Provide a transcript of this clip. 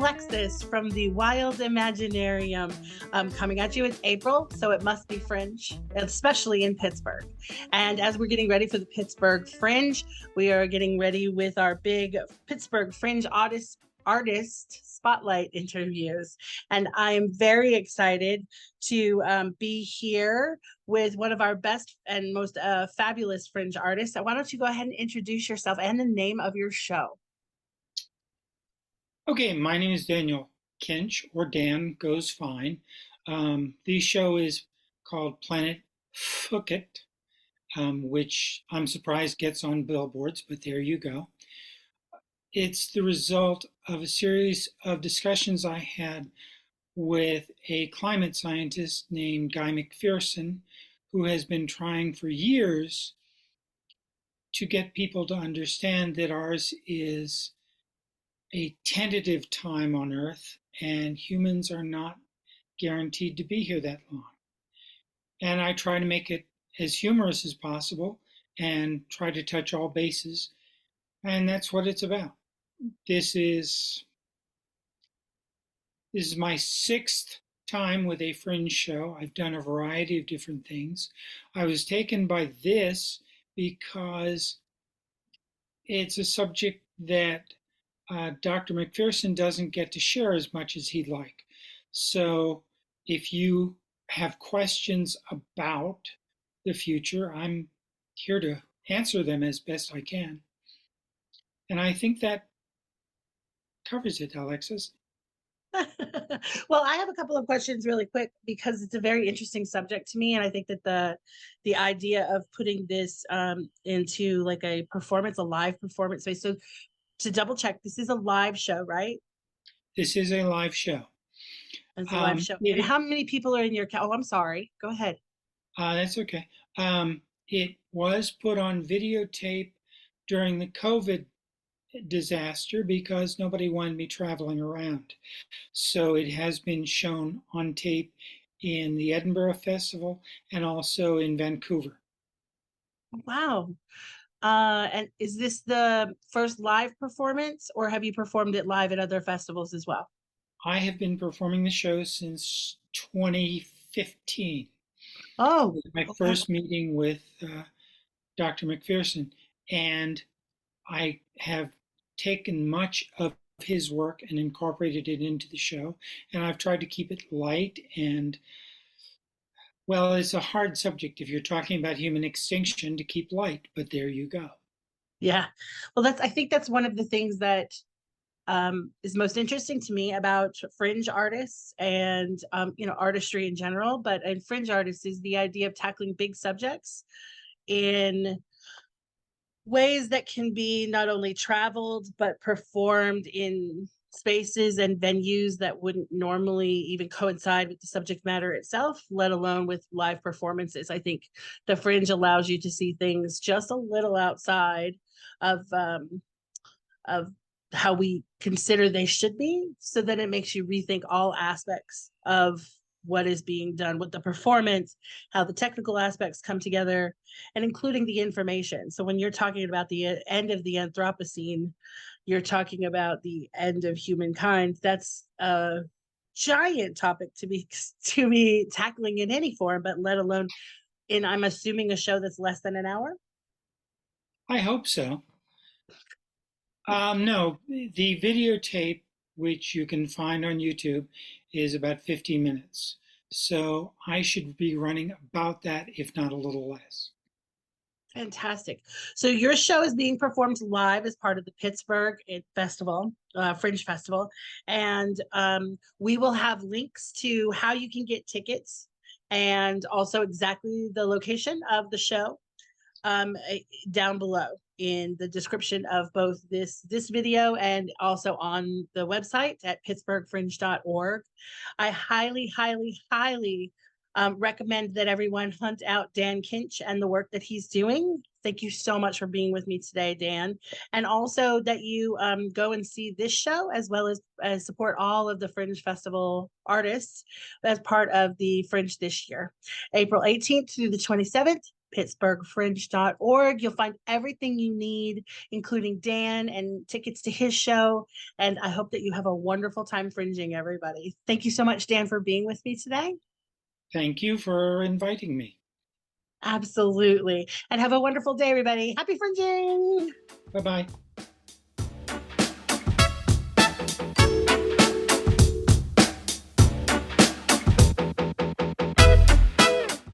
Alexis from the Wild Imaginarium coming at you. It's April, so it must be Fringe, especially in Pittsburgh. And as we're getting ready for the Pittsburgh Fringe, we are getting ready with our big Pittsburgh Fringe artist spotlight interviews. And I'm very excited to be here with one of our best and most fabulous Fringe artists. So why don't you go ahead and introduce yourself and the name of your show? Okay, my name is Daniel Kinch, or Dan goes fine. The show is called Planet Phuckett, which I'm surprised gets on billboards, but there you go. It's the result of a series of discussions I had with a climate scientist named Guy McPherson, who has been trying for years to get people to understand that ours is a tentative time on Earth, and humans are not guaranteed to be here that long. And I try to make it as humorous as possible and try to touch all bases, and that's what it's about. This is my sixth time with a Fringe show. I've done a variety of different things. I was taken by this because it's a subject that Dr. McPherson doesn't get to share as much as he'd like. So if you have questions about the future, I'm here to answer them as best I can. And I think that covers it, Alexis. Well, I have a couple of questions really quick because it's a very interesting subject to me, and I think that the idea of putting this into like a live performance space. So to double check, this is a live show, right? This is a live show. It's a live show. And how many people are in your Oh, I'm sorry. Go ahead. That's okay. It was put on videotape during the COVID disaster because nobody wanted me traveling around. So it has been shown on tape in the Edinburgh Festival and also in Vancouver. Wow. And is this the first live performance, or have you performed it live at other festivals as well? I have been performing the show since 2015. Oh, my first meeting with Dr. McPherson, and I have taken much of his work and incorporated it into the show, and I've tried to keep it light and, well, it's a hard subject if you're talking about human extinction to keep light, but there you go. Yeah. Well, I think that's one of the things that is most interesting to me about Fringe artists and, artistry in general, but in Fringe artists is the idea of tackling big subjects in ways that can be not only traveled, but performed in spaces and venues that wouldn't normally even coincide with the subject matter itself, let alone with live performances. I think the Fringe allows you to see things just a little outside of how we consider they should be, so that it makes you rethink all aspects of what is being done with the performance, how the technical aspects come together, and including the information. So when you're talking about the end of the Anthropocene, you're talking about the end of humankind. That's a giant topic to be tackling in any form, but let alone in, I'm assuming, a show that's less than an hour. I hope so. No, the videotape, which you can find on YouTube, is about 15 minutes. So I should be running about that, if not a little less. Fantastic. So your show is being performed live as part of the Pittsburgh Festival, Fringe Festival. And we will have links to how you can get tickets and also exactly the location of the show down below in the description of both this video and also on the website at pittsburghfringe.org. I highly, highly, highly recommend that everyone hunt out Dan Kinch and the work that he's doing. Thank you so much for being with me today, Dan. And also that you go and see this show as well as support all of the Fringe Festival artists as part of the Fringe this year. April 18th through the 27th, pittsburghfringe.org. You'll find everything you need, including Dan and tickets to his show. And I hope that you have a wonderful time fringing, everybody. Thank you so much, Dan, for being with me today. Thank you for inviting me. Absolutely. And have a wonderful day, everybody. Happy fringing. Bye-bye.